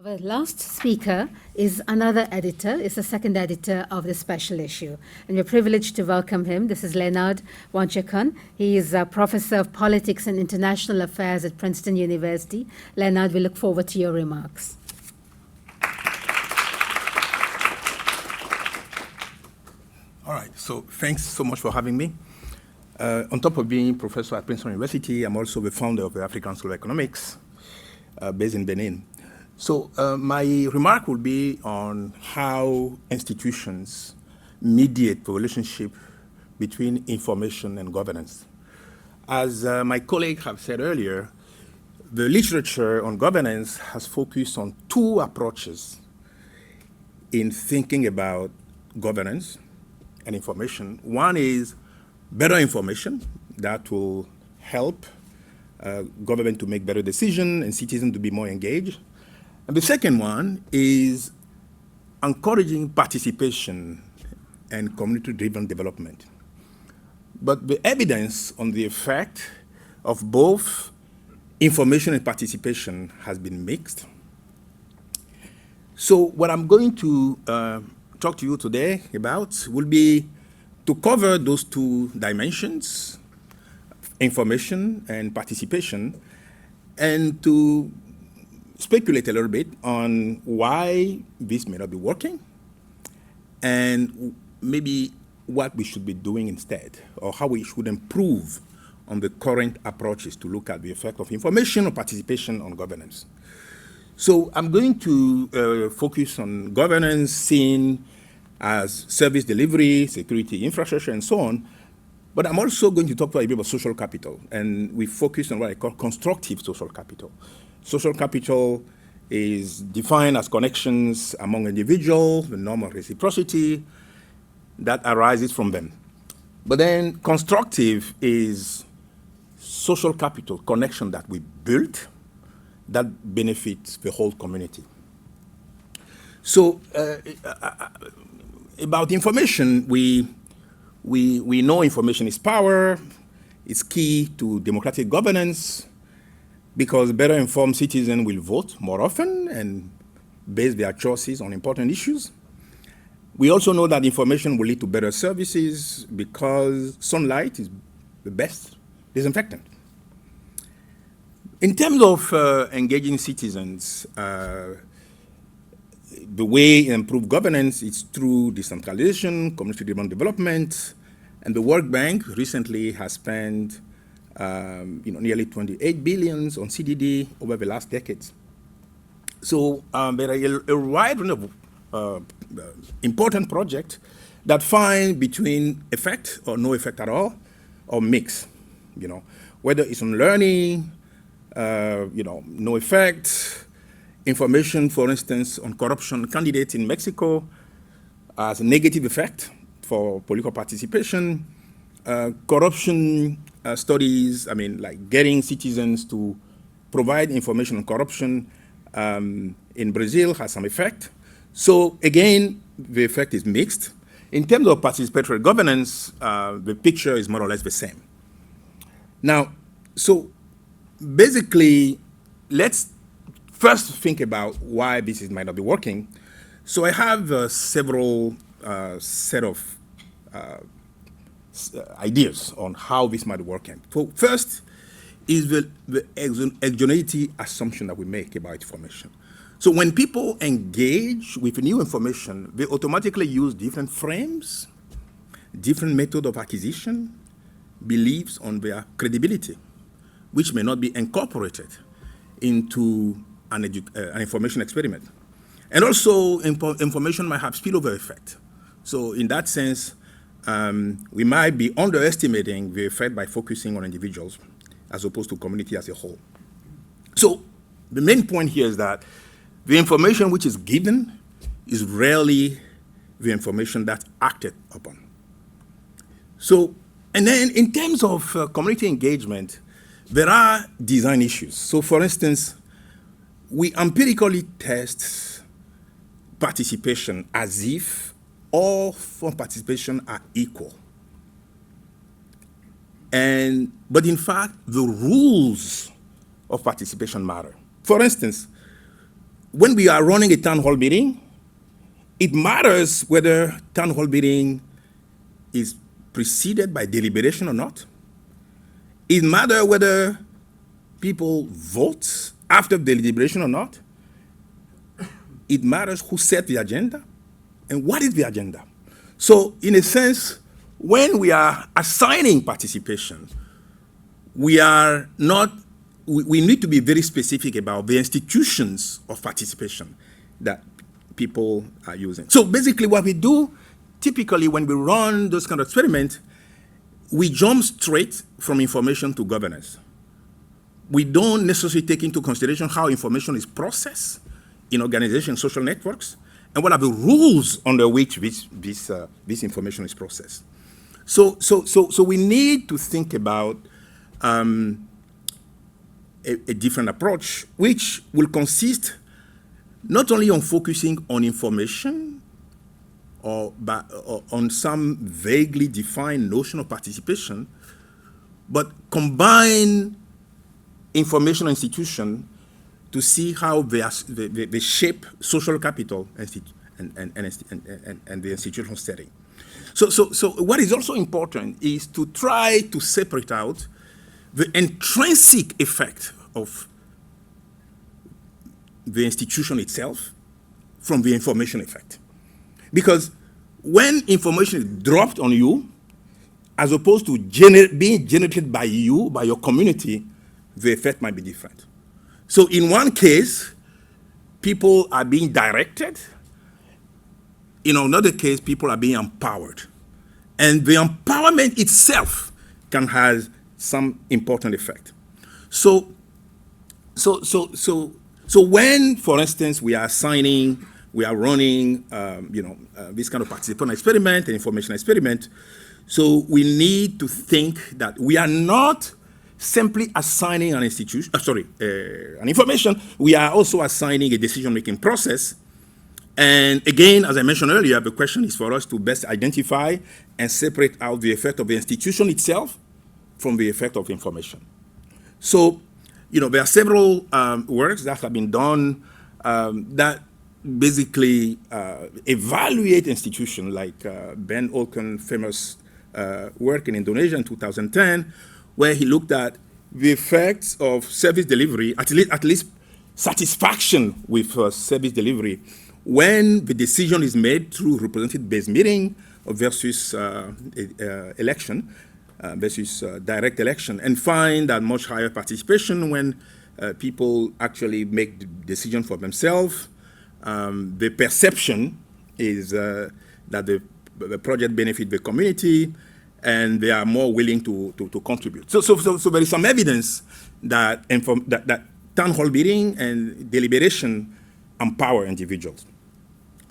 Our last speaker is another editor, is the second editor of the special issue. And we're privileged to welcome him. This is Leonard Wantchekon. He is a professor of politics and international affairs at Princeton University. Leonard, we look forward to your remarks. All right, so thanks so much for having me. On top of being professor at Princeton University, I'm also the founder of the African School of Economics based in Benin. So my remark will be on how institutions mediate the relationship between information and governance. As my colleague have said earlier, the literature on governance has focused on two approaches in thinking about governance and information. One is better information that will help government to make better decisions and citizens to be more engaged. And the second one is encouraging participation and community-driven development. But the evidence on the effect of both information and participation has been mixed. So what I'm going to talk to you today about will be to cover those two dimensions, information and participation, and to speculate a little bit on why this may not be working and maybe what we should be doing instead, or how we should improve on the current approaches to look at the effect of information or participation on governance. So I'm going to focus on governance seen as service delivery, security infrastructure, and so on. But I'm also going to talk to you about social capital, and we focus on what I call constructive social capital. Social capital is defined as connections among individuals, the norm of reciprocity that arises from them. But then constructive is social capital, connection that we built that benefits the whole community. So about information, we know information is power. It's key to democratic governance because better informed citizens will vote more often and base their choices on important issues. We also know that information will lead to better services because sunlight is the best disinfectant. In terms of engaging citizens, the way to improve governance is through decentralization, community-driven development, and the World Bank recently has spent nearly 28 billion on CDD over the last decades. So there are a wide range of important projects that find between effect or no effect at all, or mix. Whether it's on learning, no effect. Information, for instance, on corruption candidates in Mexico has a negative effect for political participation. Corruption studies, like getting citizens to provide information on corruption in Brazil has some effect. So again, the effect is mixed. In terms of participatory governance, the picture is more or less the same. Now, so basically, let's first think about why this might not be working. So I have several set of ideas on how this might be working. So first is the exogeneity assumption that we make about information. So when people engage with new information, they automatically use different frames, different method of acquisition, beliefs on their credibility, which may not be incorporated into an information experiment. And also, information might have spillover effect. So in that sense, we might be underestimating the effect by focusing on individuals as opposed to community as a whole. So the main point here is that the information which is given is rarely the information that's acted upon. So, and then in terms of community engagement, there are design issues. So for instance, we empirically test participation as if all forms of participation are equal. But in fact, the rules of participation matter. For instance, when we are running a town hall meeting, it matters whether town hall meeting is preceded by deliberation or not. It matters whether people vote after the deliberation or not. It matters who set the agenda and what is the agenda. So in a sense, when we are assigning participation, we are not, we need to be very specific about the institutions of participation that people are using. So basically what we do, typically when we run those kind of experiments, we jump straight from information to governance. We don't necessarily take into consideration how information is processed in organizations, social networks, and what are the rules under which this information is processed. So we need to think about a different approach, which will consist not only on focusing on information or on some vaguely defined notion of participation, but combine information institution to see how they shape social capital and the institutional setting. So what is also important is to try to separate out the intrinsic effect of the institution itself from the information effect. Because when information is dropped on you, as opposed to being generated by you, by your community, the effect might be different. So in one case, people are being directed. In another case, people are being empowered. And the empowerment itself can have some important effect. So when, for instance, we are running, this kind of participant experiment, an information experiment, so we need to think that we are not simply assigning an institution, an information, we are also assigning a decision-making process. And again, as I mentioned earlier, the question is for us to best identify and separate out the effect of the institution itself from the effect of information. So, there are several works that have been done that basically evaluate institutions, like Ben Olken famous work in Indonesia in 2010, where he looked at the effects of service delivery, at least satisfaction with service delivery, when the decision is made through representative-based meeting versus election, versus direct election, and find that much higher participation when people actually make the decision for themselves. The perception is that the project benefits the community, and they are more willing to contribute. So there is some evidence that town hall meeting and deliberation empower individuals.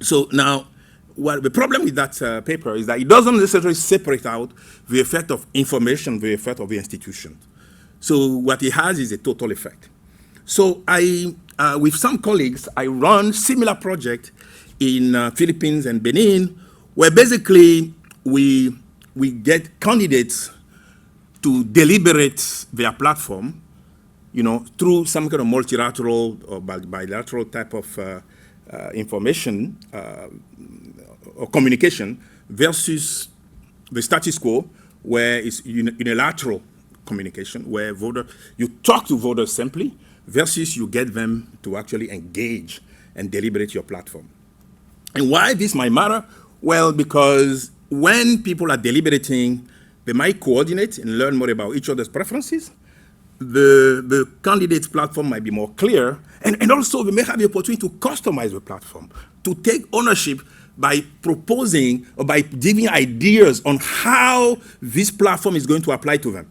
So now, the problem with that paper is that it doesn't necessarily separate out the effect of information, the effect of the institution. So what it has is a total effect. So with some colleagues, I run similar project in Philippines and Benin, where basically we get candidates to deliberate their platform, through some kind of multilateral or bilateral type of information or communication versus the status quo, where it's unilateral communication, where you talk to voters simply, versus you get them to actually engage and deliberate your platform. And why this might matter? Well, because when people are deliberating, they might coordinate and learn more about each other's preferences. The candidate's platform might be more clear, and also they may have the opportunity to customize the platform, to take ownership by proposing or by giving ideas on how this platform is going to apply to them.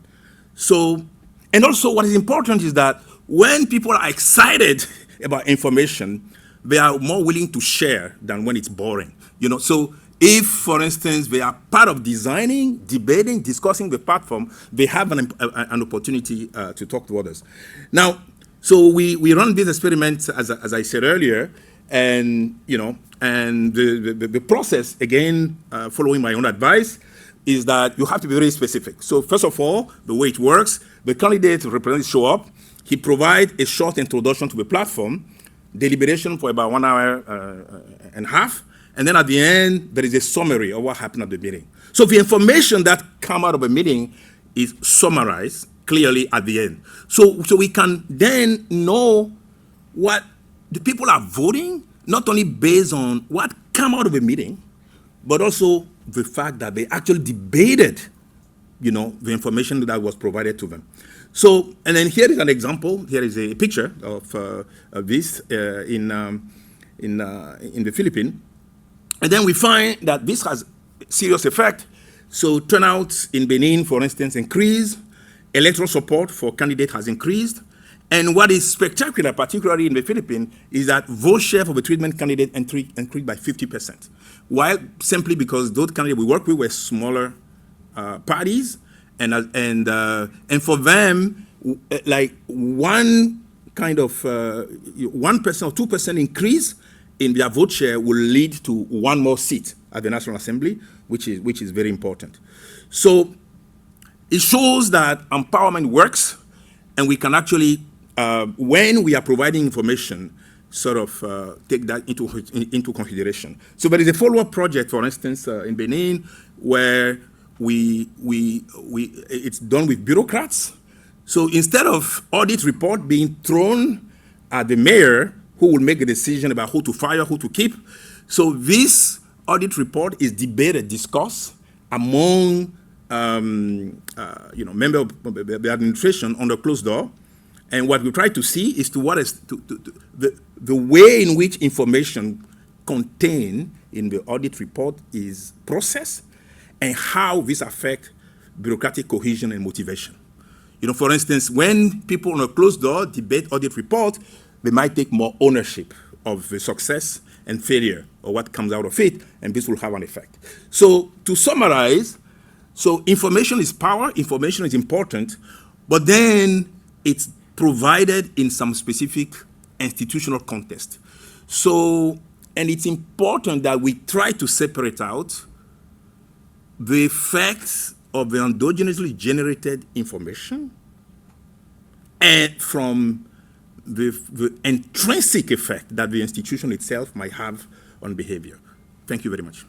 So, and also what is important is that when people are excited about information, they are more willing to share than when it's boring. So if, for instance, they are part of designing, debating, discussing the platform, they have an opportunity to talk to others. Now, so we run this experiment, as I said earlier, and the process, again, following my own advice, is that you have to be very specific. So first of all, the way it works, the candidate representatives show up. He provides a short introduction to the platform. deliberation for about 1 hour and a half, and then at the end, there is a summary of what happened at the meeting. So the information that come out of a meeting is summarized clearly at the end. So we can then know what the people are voting, not only based on what came out of a meeting, but also the fact that they actually debated, the information that was provided to them. So, and then here is an example. Here is a picture of this in the Philippines. And then we find that this has serious effect. So turnout in Benin, for instance, increased. Electoral support for candidate has increased. And what is spectacular, particularly in the Philippines, is that vote share for the treatment candidate increased by 50%. While simply because those candidates we work with were smaller parties, and for them, like one kind of 1% or 2% increase in their vote share will lead to one more seat at the National Assembly, which is very important. So it shows that empowerment works, and we can actually, when we are providing information, sort of take that into consideration. So there is a follow-up project, for instance, in Benin, where it's done with bureaucrats. So instead of audit report being thrown at the mayor, who will make a decision about who to fire, who to keep, so this audit report is debated, discussed among members of the administration under closed door. And what we try to see is the way in which information contained in the audit report is processed, and how this affects bureaucratic cohesion and motivation. For instance, when people on a closed door debate audit report, they might take more ownership of the success and failure or what comes out of it, and this will have an effect. So to summarize, so information is power, information is important, but then it's provided in some specific institutional context. So, and it's important that we try to separate out the effects of the endogenously generated information and from the intrinsic effect that the institution itself might have on behavior. Thank you very much.